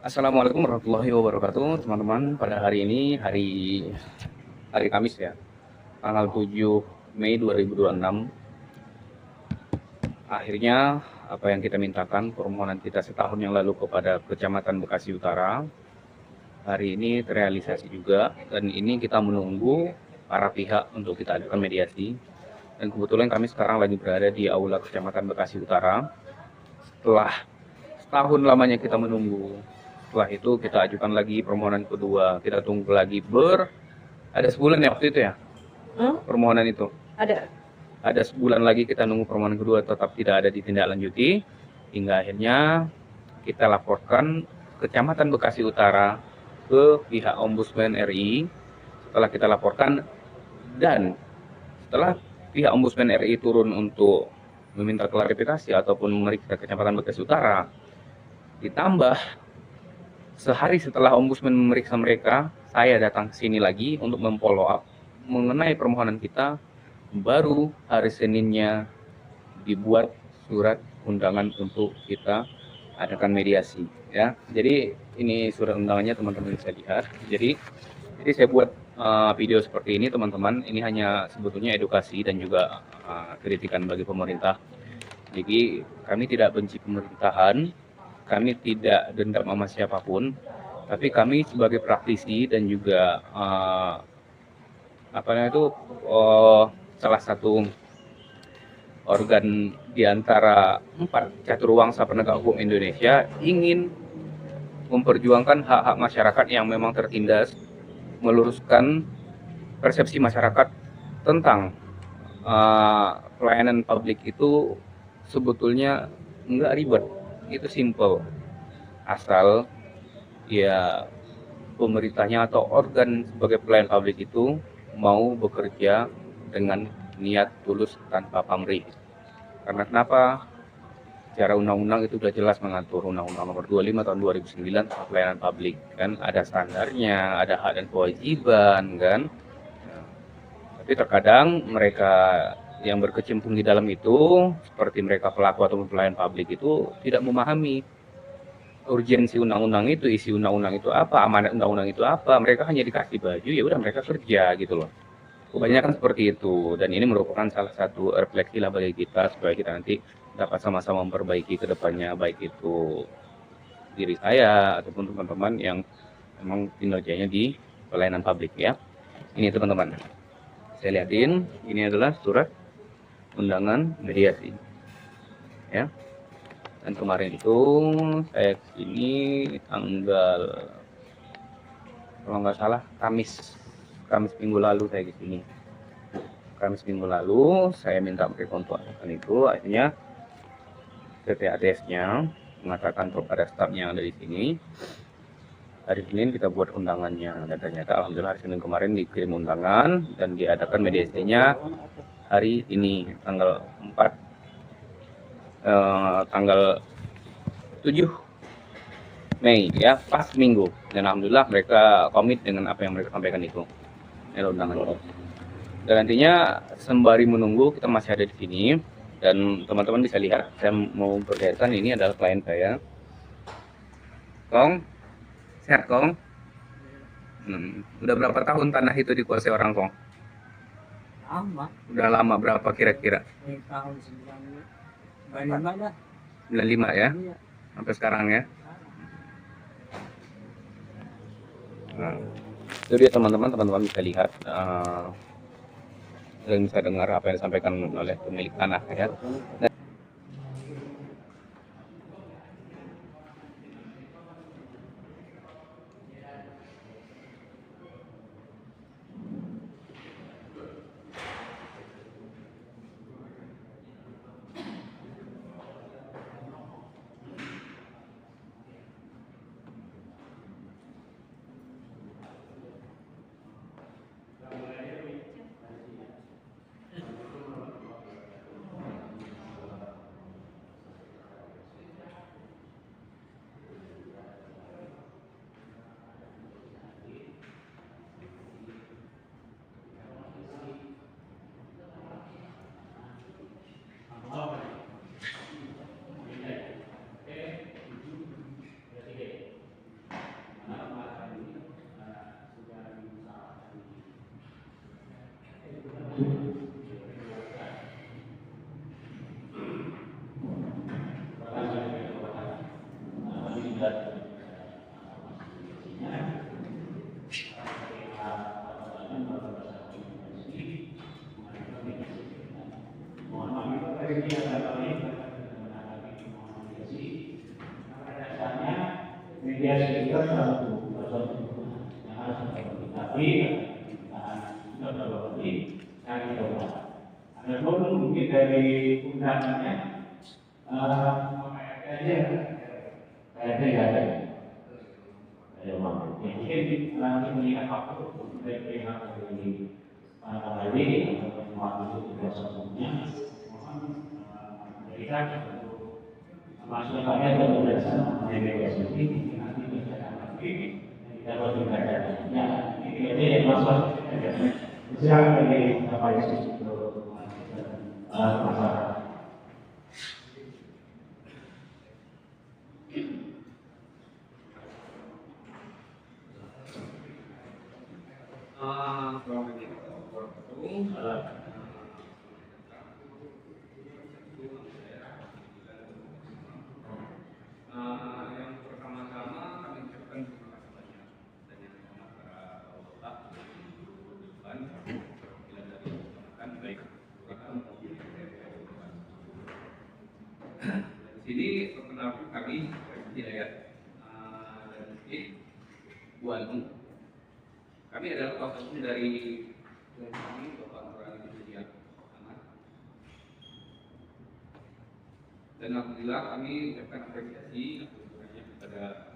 Assalamualaikum warahmatullahi wabarakatuh, teman-teman. Pada hari ini, hari Kamis ya, tanggal 7 Mei 2026. Akhirnya apa yang kita mintakan, permohonan kita setahun yang lalu kepada Kecamatan Bekasi Utara, hari ini terrealisasi juga, dan ini kita menunggu para pihak untuk kita adakan mediasi. Dan kebetulan kami sekarang lagi berada di Aula Kecamatan Bekasi Utara. Setelah setahun lamanya kita menunggu, setelah itu kita ajukan lagi permohonan kedua. Kita tunggu lagi ada sebulan ya waktu itu ya permohonan itu. Ada sebulan lagi kita nunggu permohonan kedua, tetap tidak ada ditindaklanjuti, hingga akhirnya kita laporkan Kecamatan Bekasi Utara ke pihak Ombudsman RI. Setelah kita laporkan dan setelah pihak Ombudsman RI turun untuk meminta klarifikasi ataupun memeriksa Kecamatan Bekasi Utara, ditambah sehari setelah Ombudsman memeriksa mereka, saya datang ke sini lagi untuk memfollow up mengenai permohonan kita. Baru hari Seninnya dibuat surat undangan untuk kita adakan mediasi ya. Jadi ini surat undangannya, teman-teman bisa lihat. Jadi saya buat video seperti ini, teman-teman. Ini hanya sebetulnya edukasi dan juga kritikan bagi pemerintah. Jadi kami tidak benci pemerintahan, kami tidak dendam sama siapapun, tapi kami sebagai praktisi dan juga salah satu organ di antara 4 caturwangsa penegak hukum Indonesia ingin memperjuangkan hak-hak masyarakat yang memang tertindas, meluruskan persepsi masyarakat tentang pelayanan publik itu sebetulnya nggak ribet, itu simple, asal ya pemerintahnya atau organ sebagai pelayan publik itu mau bekerja dengan niat tulus tanpa pamrih. Karena kenapa? Secara undang-undang itu sudah jelas mengatur, Undang-Undang Nomor 25 Tahun 2009 tentang pelayanan publik, kan ada standarnya, ada hak dan kewajiban, kan. Nah, tapi terkadang mereka yang berkecimpung di dalam itu, seperti mereka pelaku atau pelayan publik itu tidak memahami urgensi undang-undang itu, isi undang-undang itu apa, amanat undang-undang itu apa. Mereka hanya dikasih baju, ya udah mereka kerja gitu loh. Kebanyakan seperti itu, dan ini merupakan salah satu refleksi lah bagi kita supaya kita nanti dapat sama-sama memperbaiki ke depannya, baik itu diri saya ataupun teman-teman yang memang kinerjanya di pelayanan publik ya. Ini teman-teman, saya lihatin, ini adalah surat undangan mediasi ya. Dan kemarin itu saya kesini tanggal, kalau nggak salah Kamis minggu lalu saya kesini. Kamis minggu lalu saya minta mereka untuk adakan itu. Akhirnya PPATS-nya mengatakan kepada stafnya yang ada di sini, hari Senin kita buat undangannya. Dan ternyata alhamdulillah hari Senin kemarin dikirim undangan dan diadakan mediasinya hari ini tanggal 4 tanggal 7 Mei ya, pas minggu. Dan alhamdulillah mereka komit dengan apa yang mereka sampaikan itu. Ini undangan itu. Dan nantinya sembari menunggu kita masih ada di sini, dan teman-teman bisa lihat saya mau perlihatkan ini adalah klien saya. Kong, sehat Kong? Udah berapa tahun tanah itu dikuasai orang Kong? Lama, Udah lama, berapa kira-kira? dari tahun 95 dah. 95 ya? Iya. Sampai sekarang ya? Nah, itu dia teman-teman bisa lihat dan bisa dengar apa yang disampaikan oleh pemilik tanah ya. mediasi kita satu yang harus tapi ada pun mungkin dari undangannya kayaknya ada mungkin nanti melihat waktu dari pihak dari tadi atau waktu juga sebelumnya mohon berikan masukannya dan penjelasan dari mediasi ini nanti bisa lagi dapat dibaca. Ini yang maksud silakan dari Bapak Yesus untuk masalah. Yang pertama-tama kami ucapkan terima kasih banyak dan yang hormat para bapak, ibu, depan, perwakilan dari kecamatan baik kelurahan maupun RT. Di sini perkenalkan kami Hidayat dan Bu Anu. Kami adalah kuasa hukum dari kami Bapak Nurani Hidayat Ahmad. Dan alhamdulillah kami ucapkan apresiasi kepada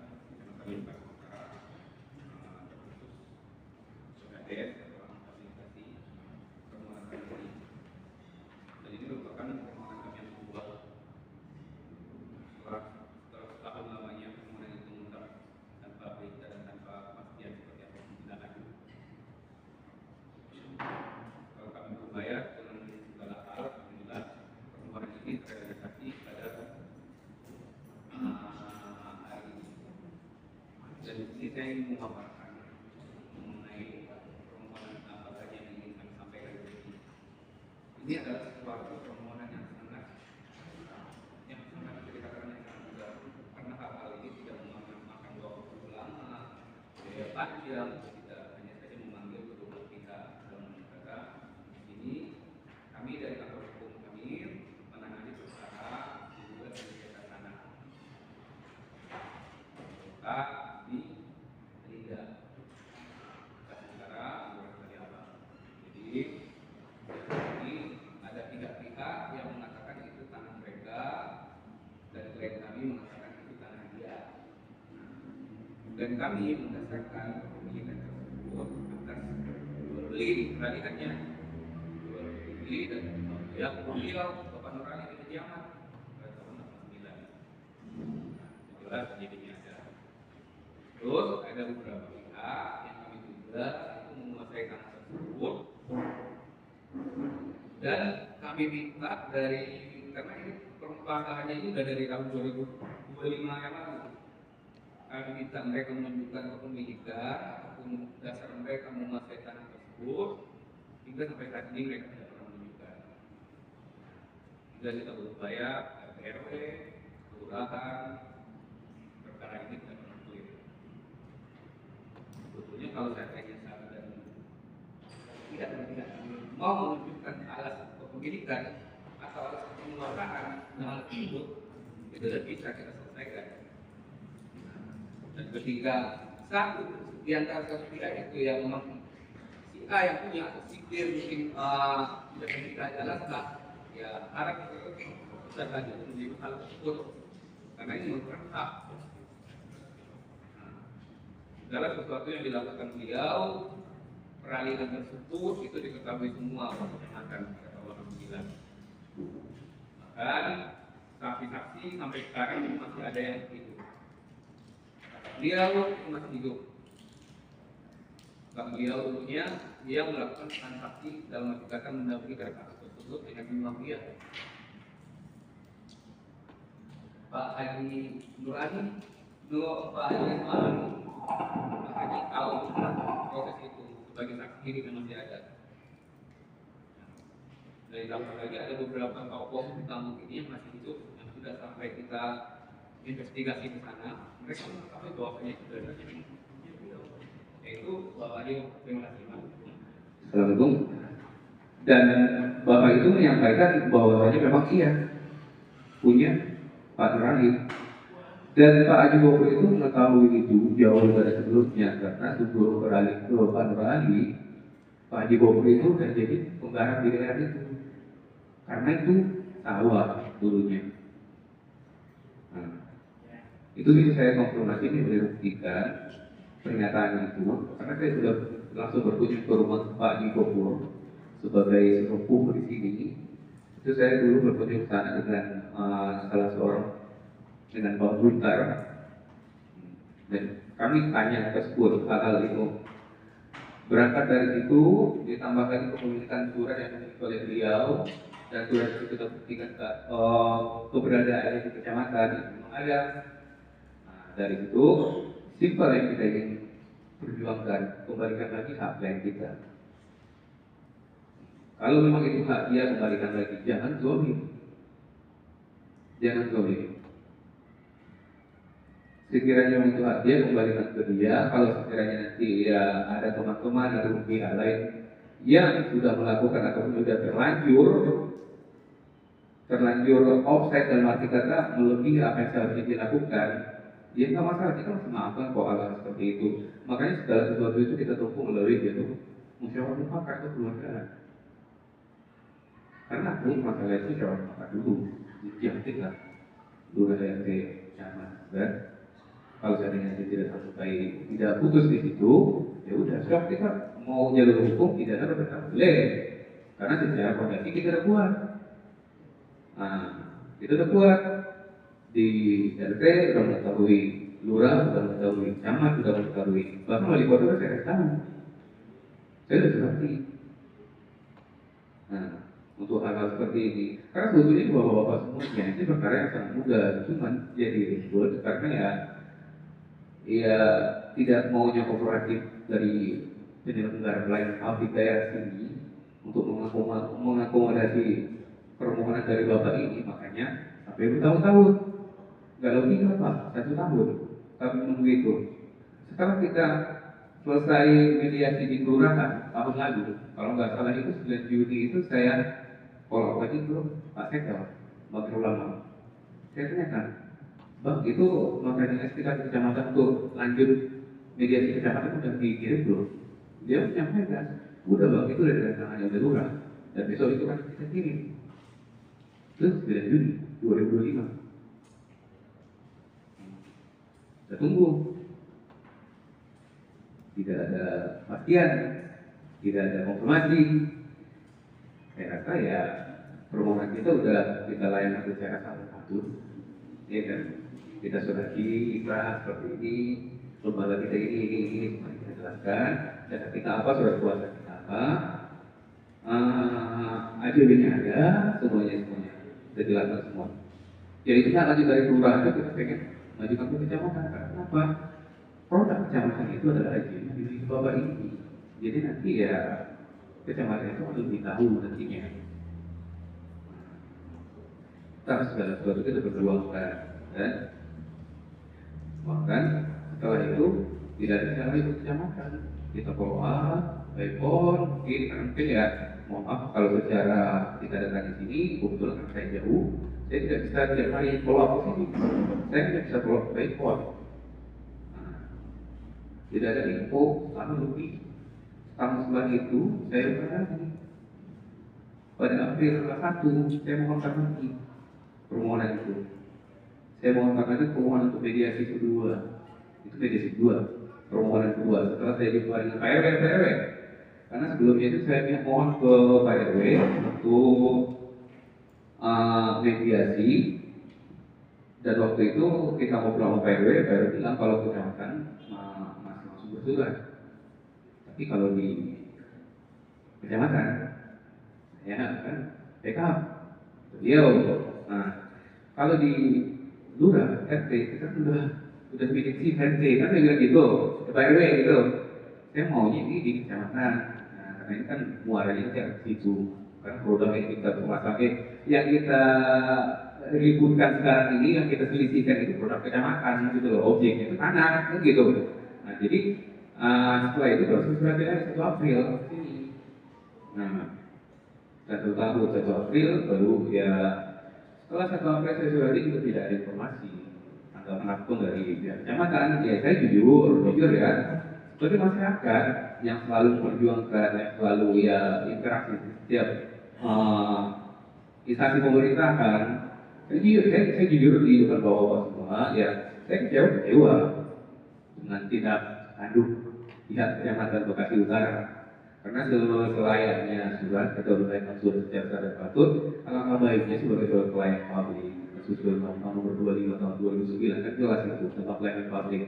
kami para PKDS atau fasilitasi permohonan kami. Dan ini merupakan permohonan kami yang kedua setelah setahun lamanya permohonan itu mengungkap tanpa berita dan tanpa kepastian seperti apa tindakan. Kalau kami berupaya dengan segala hal, alhamdulillah permohonan ini terrealisasi pada hari ini. Dan di sini saya ingin memaparkan mengenai permohonan apa saja yang ingin kami sampaikan di sini. Ini adalah suatu permohonan yang sangat bisa dikatakan yang sangat mudah karena hal-hal ini tidak memakan waktu lama, biaya panjang, tidak hanya saja memanggil kedua pihak dalam kata di sini kami dari kantor hukum kami menangani perkara juga kegiatan tanah di Liga Negara Kali Abang. Jadi ini ada pihak-pihak yang mengatakan itu tanah mereka dan klien kami mengatakan itu tanah dia. Dan kami mendasarkan kepemilikan tersebut atas jual beli peralihannya, jual beli dan yang beliau Bapak Nurani bin Ahmad pada tahun 69. Jelas jadinya ada. Terus ada beberapa pihak yang kami duga itu menguasai tanah tersebut dan kami minta dari karena ini permasalahannya ini sudah dari tahun 2025 yang lalu. Kami minta mereka menunjukkan kepemilikan ataupun dasar mereka menguasai tanah tersebut hingga sampai saat ini mereka tidak pernah menunjukkan. Hingga kita berupaya RT, kelurahan, perkara ini tidak pernah clear. Sebetulnya kalau saya tanya saran dan tidak mau menunjukkan alas kepemilikan atau alas penguasaan hal tersebut, itu sudah bisa kita selesaikan. Dan ketika satu di antara satu pihak itu yang memang si A yang punya atau si B mungkin tidak memiliki alasan, ya harap kita lanjut menjadi hal tersebut karena ini merupakan hak. Segala sesuatu yang dilakukan beliau, peralihan tersebut itu diketahui semua oleh kecamatan pada tahun 69. Bahkan saksi-saksi sampai sekarang masih ada yang hidup. Beliau masih hidup. Beliau dulunya dia melakukan transaksi dalam arti kata mendapatkan kertas tersebut dengan jumlah dia. Pak Haji Nurani, Pak Haji Nurani, Pak Haji tahu proses itu sebagai saksi diri yang masih ada. Dari dalam lagi ada beberapa tokoh di kampung ini yang masih hidup yang sudah sampai kita investigasi di sana, mereka mengetahui bahwa itu dari yaitu Bapak Dio. Terima kasih Pak. Assalamualaikum. Dan Bapak itu menyampaikan bahwasanya memang iya punya Pak Nurali. Dan Pak Haji Bobo itu mengetahui itu jauh dari sebelumnya karena sebelum beralih ke Pak Nurali, Pak Haji Bobo itu sudah jadi penggarap di daerah itu. Karena itu sawah dulunya. Nah, itu bisa saya konfirmasi ini boleh buktikan pernyataan itu karena saya sudah langsung berkunjung ke rumah Pak Haji Bobo sebagai sepupu di sini. Itu saya dulu berkunjung ke sana dengan salah seorang dengan Pak Buntar dan kami tanya tersebut hal-hal itu. Berangkat dari situ ditambahkan kepemilikan surat yang dimiliki oleh beliau dan surat itu kita buktikan keberadaannya di kecamatan itu memang ada. Nah, dari situ simpel yang kita ingin perjuangkan, kembalikan lagi hak klien kita. Kalau memang itu hak dia, kembalikan lagi, jangan zolim. Jangan zolim. Sekiranya itu hak dia, kembalikan ke dia. Kalau sekiranya nanti ya ada teman-teman atau pihak lain yang sudah melakukan ataupun sudah terlanjur offside dan arti kata melebihi apa yang seharusnya dilakukan, ya nggak masalah, kita masih maafkan kok hal seperti itu. Makanya segala sesuatu itu kita tempuh melalui gitu musyawarah mufakat atau keluarga. Karena pun masalah itu musyawarah mufakat dulu, dijamin lah dua RT camat dan kalau seandainya tidak sampai tidak putus di situ, ya udah, so kita mau jalur hukum tidak ada berkata boleh, karena secara fondasi kita udah kuat. Nah, itu udah kuat di RT sudah mengetahui, lurah sudah mengetahui, camat sudah mengetahui, bahkan wali kota saya tahu, saya sudah seperti. Nah, untuk hal-hal seperti ini, karena sebetulnya bapak-bapak semuanya ini perkara yang sangat mudah, cuman jadi ribut karena ya tidak maunya kooperatif dari penyelenggara lain di daerah sini untuk mengakomodasi permohonan dari bapak ini, makanya sampai bertahun-tahun nggak logika Pak, 1 tahun kami menunggu itu. Setelah kita selesai mediasi di kelurahan tahun lalu, kalau nggak salah itu 9 Juni itu saya follow up lagi ke Pak Sekda, Bakir Ulama. Saya tanyakan, Bang, itu makanya SPK kecamatan untuk lanjut mediasi kecamatan udah dikirim belum? Dia menyampaikan, udah Bang, itu udah dari tangannya udah lurah, dan besok itu kan kita kirim. Terus 9 Juni 2025 kita tunggu, tidak ada pastian, tidak ada konfirmasi. Saya rasa ya permohonan kita udah kita layan secara satu-satu, ya kan? Kita sudah ikhlas seperti ini, lembaga kita ini semua kita jelaskan, dan kita apa, surat kuasa kita apa, AJB-nya ada, semuanya kita jelaskan semua. Jadi kita lanjut dari kelurahan itu kita pengen majukan ke kecamatan. Kenapa? Produk kecamatan itu adalah AJB di bawah ini. Jadi nanti ya kecamatan itu lebih tahu nantinya. Tapi segala sesuatu kita berjuangkan, dan bahkan setelah itu tidak ada cara itu kecamatan. Kita follow up, telepon, mungkin ya mohon maaf kalau secara kita datang di sini, kebetulan karena saya jauh, saya tidak bisa tiap hari follow up ke sini. Saya tidak bisa follow up telepon. Tidak ada info, sama lebih tahun setelah itu saya berani. Pada April 1 saya mohonkan lagi permohonan itu. Saya mohonkan lagi permohonan untuk mediasi kedua. Itu mediasi kedua, permohonan kedua. Setelah saya jumpa dengan Pak RW. Karena sebelumnya itu saya mohon ke Pak RW untuk mediasi. Dan waktu itu kita ngobrol sama Pak RW bilang kalau kecamatan masih masuk bersurat. Tapi kalau di kecamatan, ya kan, backup beliau. Nah, kalau di lurah RT kita sudah prediksi RT, kan saya bilang gitu, Pak RW gitu. Saya maunya ini di kecamatan. Nah, karena ini kan muaranya ke situ. Karena produk yang kita rumah sakit yang kita ributkan sekarang ini, yang kita selisihkan itu produk kecamatan gitu loh, objeknya itu tanah kan gitu. Nah jadi setelah itu proses suratnya 1 April ini. Nah 1 April baru ya, setelah 1 April saya surati juga tidak ada informasi atau apapun dari pihak kecamatan. Ya saya jujur ya, sebagai masyarakat yang selalu memperjuangkan, yang selalu ya interaksi di setiap instansi pemerintahan, saya jujur di depan bapak-bapak semua, ya saya kecewa dengan tidak aduh pihak kecamatan Bekasi Utara, karena selayaknya surat atau menaikkan surat secara sadar patut, alangkah baiknya sebagai surat pelayanan publik sesuai Undang-Undang Nomor 25 Tahun 2009 kan jelas itu tentang pelayanan publik.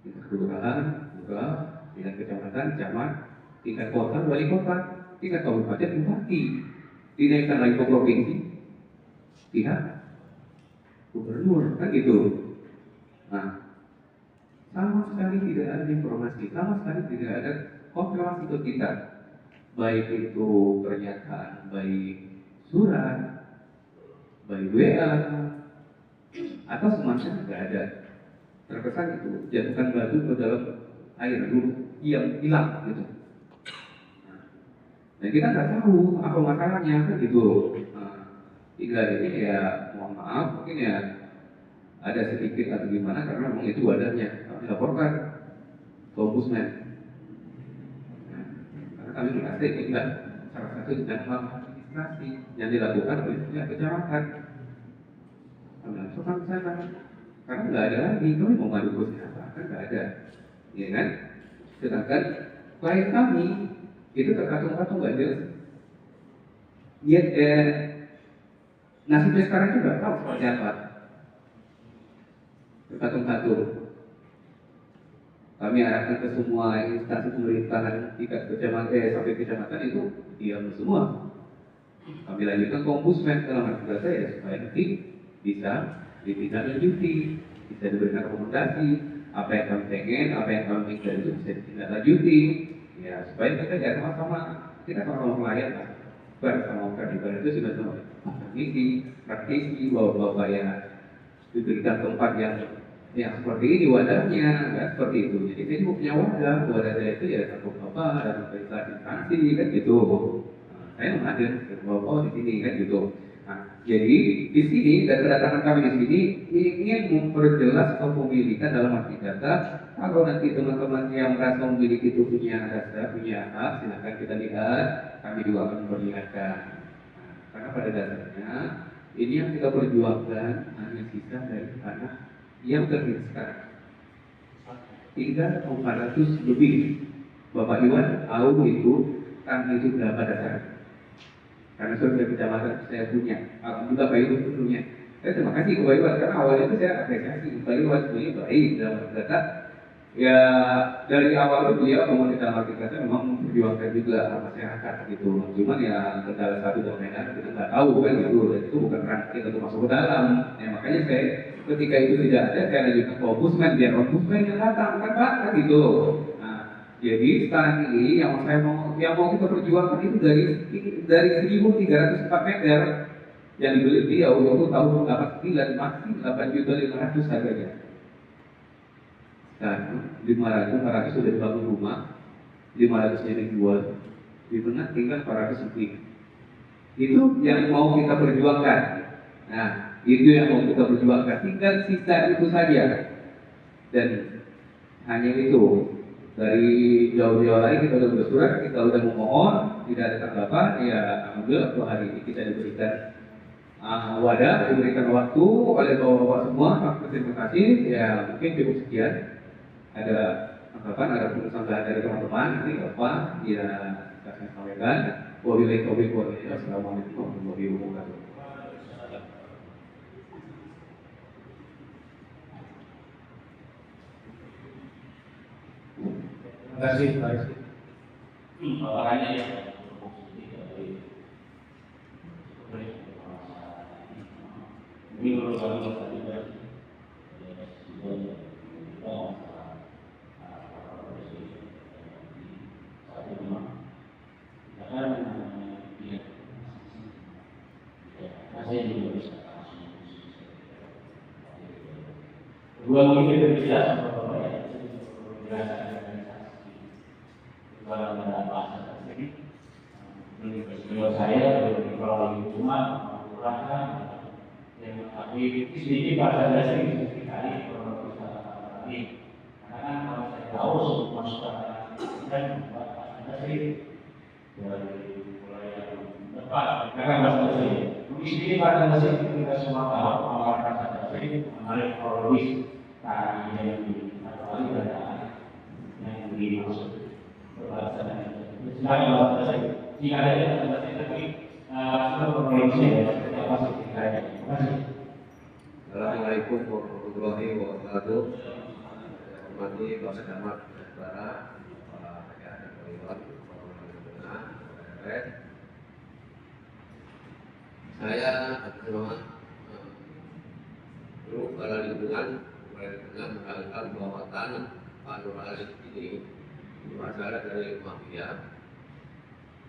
Tingkat kelurahan, lurah, tingkat kecamatan, camat, tingkat kota, wali kota, tingkat kabupaten, bupati, dinaikkan lagi ke provinsi, pihak gubernur, kan gitu. Nah, sama sekali tidak ada informasi, sama sekali tidak ada konfirmasi ke kita, baik itu pernyataan, baik surat, baik WA, atau semacam nggak ada. Terkesan itu jatuhkan batu ke dalam air dulu, yang hilang gitu. Dan kita nggak tahu apa masalahnya kan gitu. Hingga ini ya mohon maaf, mungkin ya ada sedikit atau gimana karena memang itu wadahnya. Kami laporkan ke Ombudsman. Karena kami merasa itu enggak salah satu tindak administrasi yang dilakukan oleh pihak kecamatan. Kami laporkan ke sana. Karena nggak ada lagi, kami mau ngadu ke siapa? Kan nggak ada, ya kan? Sedangkan klien kami itu terkatung-katung nggak jelas. Dia nasibnya sekarang juga tahu seperti apa. Terkatung-katung. Kami arahkan ke semua instansi pemerintahan tingkat kecamatan sampai kecamatan itu diam semua. Kami lanjutkan ke Ombudsman dalam arti kata ya supaya nanti bisa ditindaklanjuti, bisa diberikan rekomendasi, apa yang kami pengen, apa yang kami minta itu bisa ditindaklanjuti, ya supaya kita ya sama-sama, kita sama-sama melayan lah. Bersama ibarat itu sudah sama praktisi bahwa ya diberikan tempat yang seperti ini wadahnya, ya seperti itu. Jadi saya juga punya wadah saya itu ya satu bapak dan pemerintah instansi kan gitu. Saya menghadir ke bapak di sini kan gitu. Nah, jadi di sini dan kedatangan kami di sini ingin memperjelas kepemilikan dalam arti kata, kalau nanti teman-teman yang merasa memiliki itu punya dasar, punya hak, silakan kita lihat, kami juga akan memperlihatkan. Nah, karena pada dasarnya ini yang kita perjuangkan hanya sisa dari tanah yang terhenti sekarang. Tinggal 400 lebih. Bapak Iwan tahu itu tanah itu berapa dasarnya. Karena sudah kecamatan saya punya, alhamdulillah Pak Iwan punya. Saya terima kasih ke Pak Iwan karena awalnya itu saya apresiasi Pak Iwan sebenarnya baik dalam data. Ya dari awal beliau komunitas marketing memang memperjuangkan juga masyarakat gitu. Cuman ya kendala satu dan lain kita nggak tahu kan gitu. Dan itu bukan ranah kita untuk masuk ke dalam. Ya makanya saya ketika itu tidak ada saya lanjutkan ke Ombudsman biar Ombudsman yang datang kan Pak kan gitu. Jadi sekarang ini yang mau kita perjuangkan itu dari 1.304 meter yang dibeli beliau itu tahun 89 masih 8.500.000 harganya. Dan 500 sudah dibangun rumah, 500-nya dijual, di tengah tinggal 400 lebih. Itu yang mau kita perjuangkan. Nah, itu yang mau kita perjuangkan. Tinggal sisa itu saja. Dan hanya itu. Dari jauh-jauh hari kita sudah bersurat, kita sudah memohon, tidak ada tanggapan, ya alhamdulillah hari ini kita diberikan wadah, diberikan waktu oleh bapak-bapak semua. Terima kasih, ya mungkin cukup sekian. Ada tanggapan, ada penjelasan dari teman-teman, nanti apa, ya saya sampaikan. Wabillahi taufiq wal hidayah. Assalamualaikum warahmatullahi wabarakatuh. Terima kasih, Pak Rizky. Makanya ya, ini menurut kami tadi kan, saya Juga mungkin berbeda sama Bapak ya, penjelasan organisasi, dalam bahasa ini. Menurut saya kalau cuma mengurangkan yang tapi sedikit bahasa dasar itu sekali kalau bisa ini. Karena kalau saya tahu masukan dan membuat bahasa dasar dari mulai yang tepat karena bahasa dasar mungkin sedikit bahasa dasar itu kita semua tahu bahwa bahasa dasar itu mengenai kronologis tadi yang di ada yang dimaksud berbahasa dasar. Silakan bahasa dasar jika ada yang bahasa dasar tapi sudah kronologisnya ya tidak masuk di saya. Terima kasih. Assalamualaikum warahmatullahi wabarakatuh. Saya hormati Pak Camat Saudara, Pak Rakyat Dewan, Pak saya akan Guru Kepala Lingkungan dengan mengangkat muatan Pak Nur Alis ini berasal dari Mafia.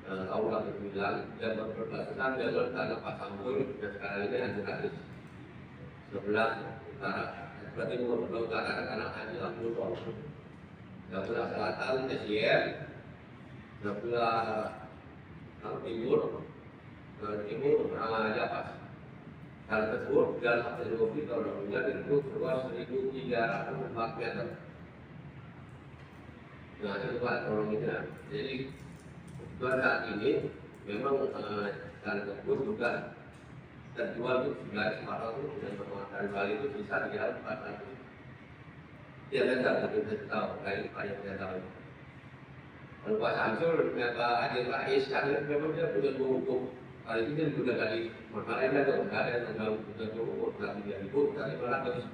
Tahun 2009 dia berbatasan jalur tanah Pak Sampul dan sekarang ini ada sebelah utara. Berarti sebelah utara karena hanya 60 ton. Sebelah selatan Asia, sebelah timur Japas. Hal tersebut dalam teknologi tahun itu seluas 1.304 meter. Nah, itu Pak kronologinya. Jadi saat ini memang hal tersebut juga terjual itu sudah 400 dan penguatan Bali itu bisa di dalam 400. Ya benar, tapi saya tahu kayak apa yang saya tahu. Kalau Pak Samsul, Pak Adil Rais, karena memang dia sudah menghukum. Kali ini kan sudah dari kemarin ada ada yang tanggal sudah menghukum dari 3.000 dari 500.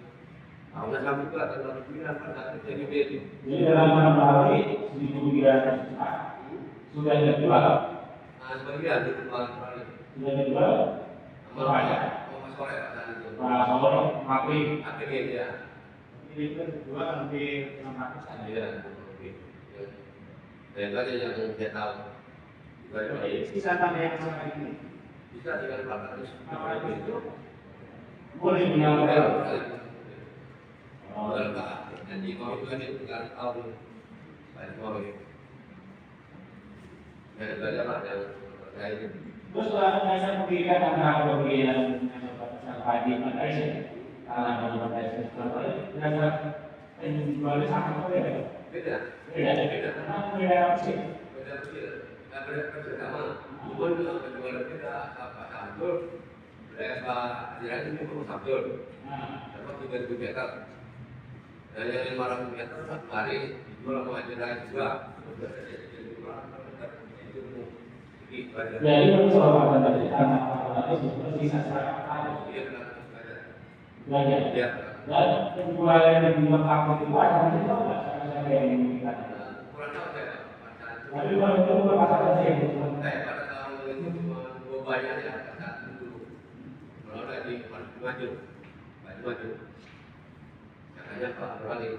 Tahunnya sampai itu ada 9 pada jadi beda. Jadi dalam 6 hari 1.300 sudah dijual. Nah, sebagian dijual. Sudah dijual. Berapa? Sore Pak Pak Solo, Makri. ya. Ini itu dijual hampir 600-an. Iya. Dan tadi yang saya tahu. Sisa tanah yang sekarang ini Bisa dengan 400. itu boleh menyalurkan. Oh, Pak. Dan di bawah itu kan itu kan tahun. Baik bawah itu. Dan banyak Pak yang terkait itu. Terus saya memberikan antara pembelian padi Malaysia, tanah di Malaysia, dan penjualnya sama atau beda? Beda. Beda. Karena beda apa sih? Beda kecil. Beda sama. Cuma penjualan kita apa Samsul, Pak Jiran itu pun Samsul. Dapat 3.000 meter. Dan yang 500 meter satu hari dijual sama Jiran juga. Jadi kalau soal dari tanah itu sisa tanah. Ya. Dan penjualan yang dilengkapi itu ada di situ nggak? Saya yang memberikan. Tapi kalau itu bukan masalah saya. Pada tahun itu cuma dua banyak ya, satu dulu. Kalau ada di maju, katanya Pak Rali.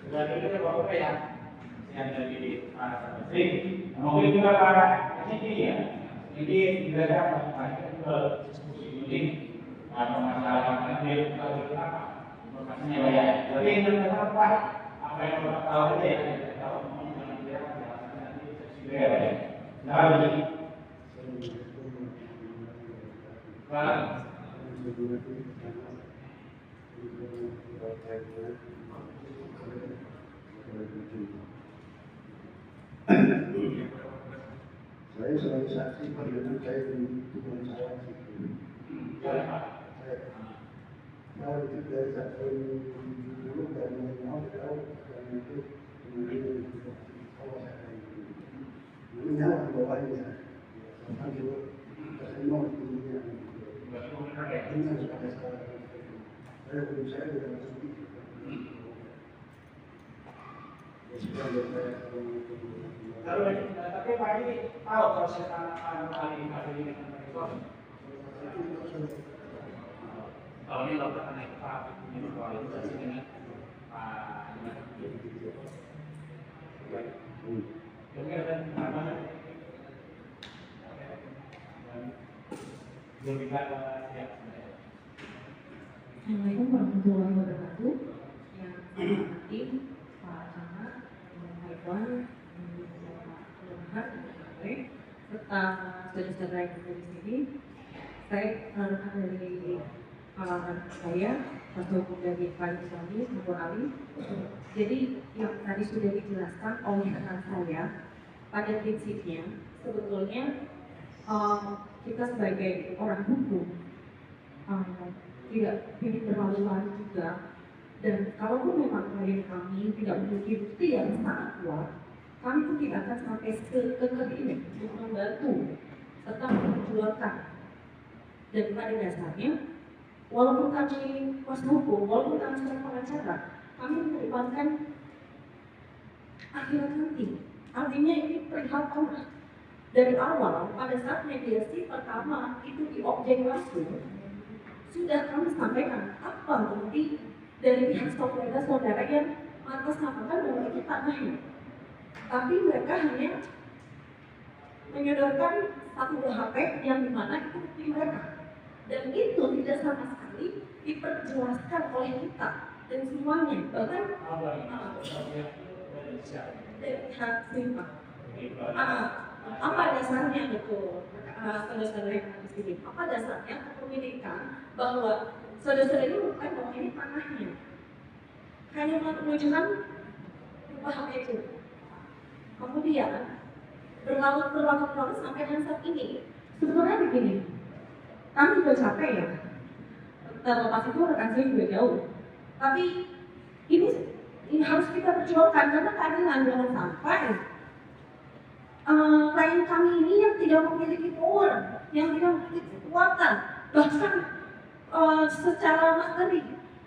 Dan itu Bapak ya, yang dari arah Tasik, mungkin juga ke arah sini ya. Jadi tidak dapat ke diskusi ini, permasalahan dia apa? Informasinya banyak. Tapi yang terdapat apa yang Bapak tahu ya, tahu mengenai dia nanti sesuai ya. Nah, begini. Pak. Saya sebagai saksi perjalanan saya dengan saya mau itu dari satu dulu dan mau tahu dan itu kemudian kalau saya ini nyawa bawahnya sampai juga saya mau ini sampai sekarang saya belum saya sudah masuk Tapi Pak ini tahu proses tanah kali ini kalau ini lakukan naik Pak ini kualitas dengan Pak Assalamualaikum warahmatullahi wabarakatuh. Yang saya hormati Pak Camat, Pak Iwan, Bapak Kelurahan, serta saudara-saudara yang ada di sini. Saya rekan dari kalangan saya, Kuasa Hukum dari Pak Suami, Ibu Ali. Jadi yang tadi sudah dijelaskan oleh rekan saya, pada prinsipnya sebetulnya kita sebagai orang hukum tidak ingin terlalu lari juga, dan kalaupun memang klien kami tidak memiliki bukti yang sangat kuat, kami pun tidak akan sampai ke ini untuk membantu serta memperjuangkan. Dan pada dasarnya, walaupun kami kuasa hukum, walaupun kami seorang pengacara, kami mengedepankan akhirat nanti. Artinya ini perihal Allah. Dari awal, pada saat mediasi pertama itu di objek langsung, sudah kami sampaikan apa bukti dari pihak saudara-saudara yang mengatasnamakan bahwa itu tanahnya. Tapi mereka hanya menyodorkan satu buah HP yang dimana itu bukti mereka. Dan itu tidak sama sekali diperjelaskan oleh kita dan semuanya. Bahkan dari pihak simpang. Apa dasarnya betul, saudara-saudara yang ada di sini? Apa dasarnya kepemilikan bahwa saudara-saudara ini bukan bahwa ini tanahnya, hanya menunjukkan rumah itu. Kemudian berlarut sampai dengan saat ini. Sebetulnya begini, kami juga capek ya. Terlepas itu rekan saya juga jauh. Tapi ini harus kita perjuangkan karena keadilan. Jangan sampai klien kami ini yang tidak memiliki power, yang tidak memiliki kekuatan, bahkan secara materi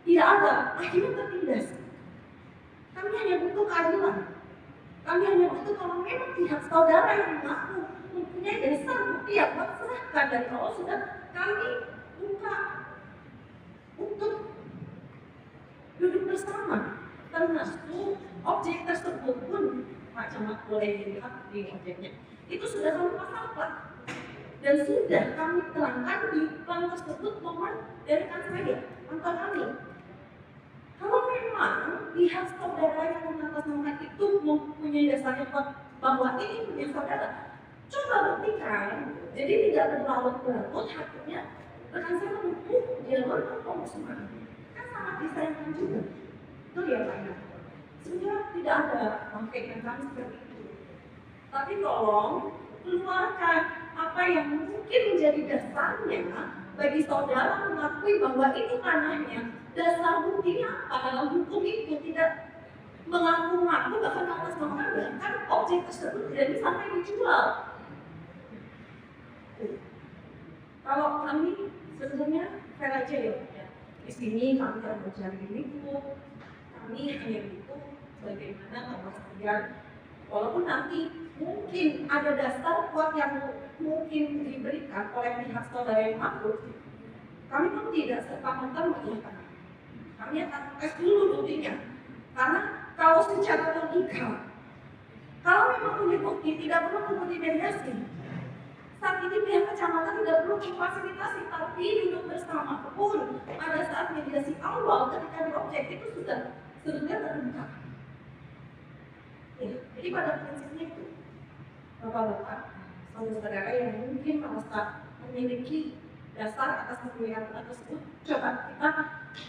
tidak ada, akhirnya tertindas. Kami hanya butuh keadilan. Kami hanya butuh kalau memang pihak saudara yang mengaku mempunyai dasar bukti yang kuat, serahkan. Dari awal sudah kami buka untuk duduk bersama, termasuk objek tersebut pun Pak Camat boleh dilihat di objeknya. Itu sudah kami pasangkan dan sudah kami terangkan di plan tersebut nomor dari rekan saya, antar kami. Kalau memang pihak saudara yang mengatasnamakan itu mempunyai dasarnya kuat bahwa ini punya saudara, coba buktikan. Jadi tidak berlarut-larut, hakimnya rekan saya menuntut di luar ombudsman. Kan sangat disayangkan juga. Itu ya Pak ya. Sebenarnya tidak ada mengkaitkan kami seperti itu. Tapi tolong keluarkan apa yang mungkin menjadi dasarnya bagi saudara mengakui bahwa itu tanahnya. Dasar buktinya apa dalam hukum itu tidak mengaku-ngaku bahkan mengatasnamakan bahkan objek tersebut tidak bisa sampai dijual. Kalau kami sebenarnya fair aja ya. Di sini kami tidak mencari itu. Kami hanya itu bagaimana memastikan walaupun nanti mungkin ada dasar kuat yang mungkin diberikan oleh pihak saudara yang mengaku, kami pun tidak serta-merta mengiyakan. Kami akan tes dulu buktinya, karena kalau secara logika, kalau memang punya bukti tidak perlu membukti mediasi. Saat ini pihak kecamatan tidak perlu memfasilitasi, tapi duduk bersama pun pada saat mediasi awal ketika di objek itu sudah sebetulnya terbuka. Ya, jadi pada prinsipnya itu, bapak-bapak, saudara-saudara yang mungkin merasa memiliki dasar atas kepemilikan tanah tersebut, coba kita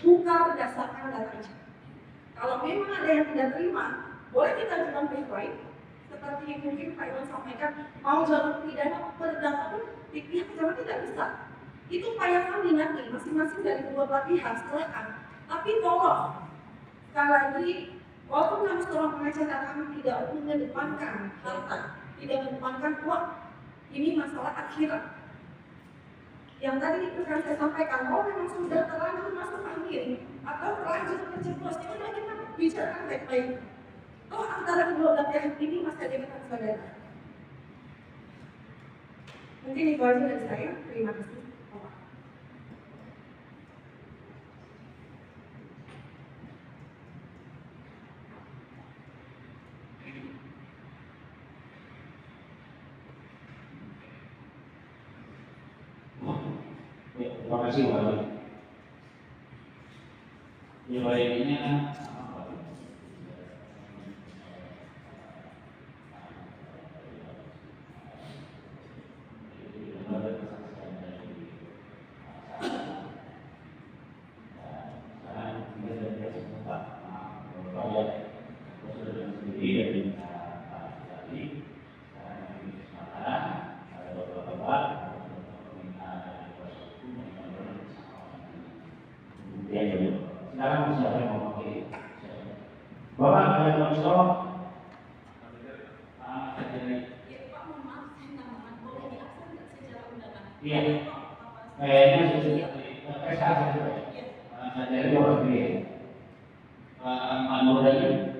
buka berdasarkan datanya. Kalau memang ada yang tidak terima, boleh kita ajukan baik-baik. Seperti yang mungkin Pak Iwan sampaikan, mau jalur pidana berdata pun di pihak kecamatan tidak bisa. Itu upaya kami nanti, masing-masing dari kedua belah pihak, silakan. Tapi tolong, sekali lagi, walaupun kami seorang pengacara, kami tidak mengedepankan harta, tidak mengedepankan uang. Ini masalah akhirat. Yang tadi itu kan saya sampaikan, kalau memang sudah terlanjur masuk angin atau terlanjur terjeblos, ya udah kita bicarakan baik-baik. Oh, antara kedua belah pihak ini masih ada yang saudara. Mungkin itu aja dari saya. Terima kasih. Terima kasih Wali. Ya baiknya sekarang siapa yang mau pakai? Bapak ada konsul? Iya. Kayaknya sudah. Jadi orang ini. Pak Nur lagi.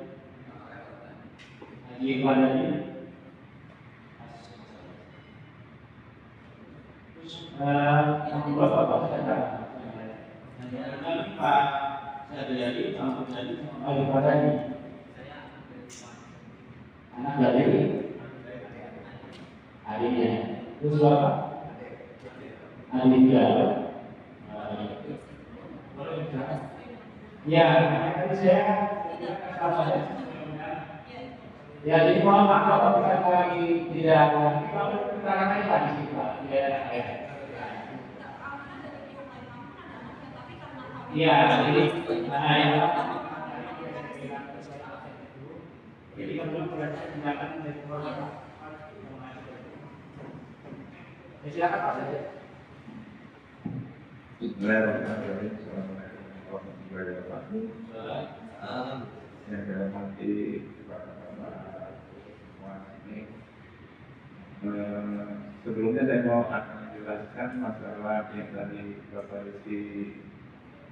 Haji Iqbal lagi. Terus bapak saya. Pak saya jadi kampung jadi ayo pada ini anak dari adiknya terus bapak adiknya ya tadi saya ya jadi mohon maaf kalau kita lagi tidak kita akan lagi sih Pak ya jadi jadi kalau belajar tindakan dari keluarga ya silakan Pak saja. Bismillahirrahmanirrahim. Assalamualaikum warahmatullahi wabarakatuh. Yang saya hormati Bapak semua ini. Sebelumnya saya mau akan menjelaskan masalah yang tadi Bapak Rizky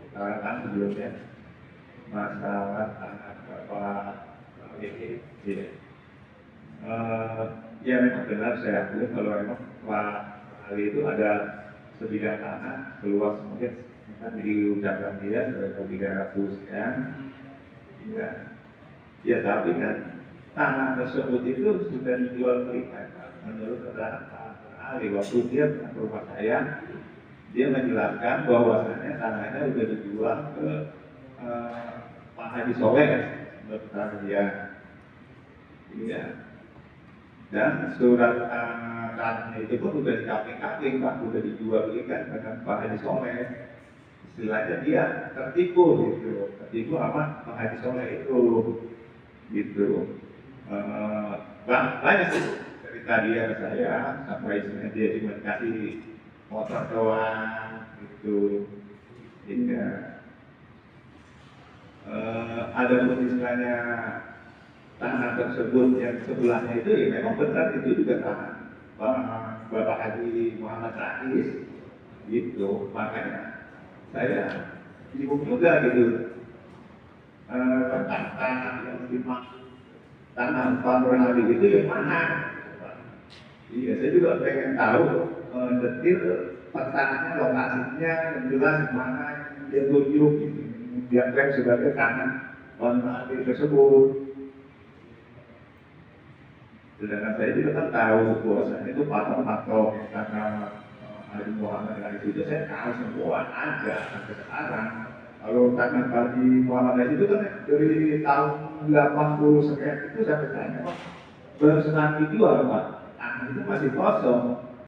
utarakan sebelumnya, masalah anak Bapak ini. Ya memang benar saya akui kalau memang Pak Ali itu ada sebidang tanah seluas mungkin diucapkan dia sekitar 300 sekian. Ya tapi kan tanah tersebut itu sudah dijual belikan menurut keterangan Pak Ali waktu dia ke rumah saya, dia menjelaskan bahwasannya tanahnya sudah dijual ke Pak Haji Soleh menurut keterangan dia. Iya. Dan surat tanahnya itu pun sudah dikaping-kaping Pak, sudah dijual belikan dengan Pak Haji Soleh. Istilahnya dia tertipu gitu, tertipu apa Pak Haji Soleh itu gitu. Banyak sih cerita dia ke saya, sampai istilahnya dia cuma kasih motor doang gitu. Iya. Ada pun istilahnya tanah tersebut yang sebelahnya itu ya memang benar itu juga tanah Bapak Haji Muhammad Rais gitu. Makanya saya bingung juga gitu tentang tanah yang dimaksud tanah Pak Ronaldi itu yang mana? Iya, saya juga pengen tahu detail tanahnya, lokasinya, yang jelas mana dia tunjuk gitu, dia klaim sebagai tanah Pak Ronaldi tersebut. Sedangkan saya juga kan tahu bahwasanya itu patok-patok karena Haji Muhammad Rais itu saya tahu semua ada sampai sekarang. Kalau tanah Haji Muhammad Rais itu kan dari tahun 80 sekian itu sampai sekarang baru senang dijual Pak, tanah itu masih kosong.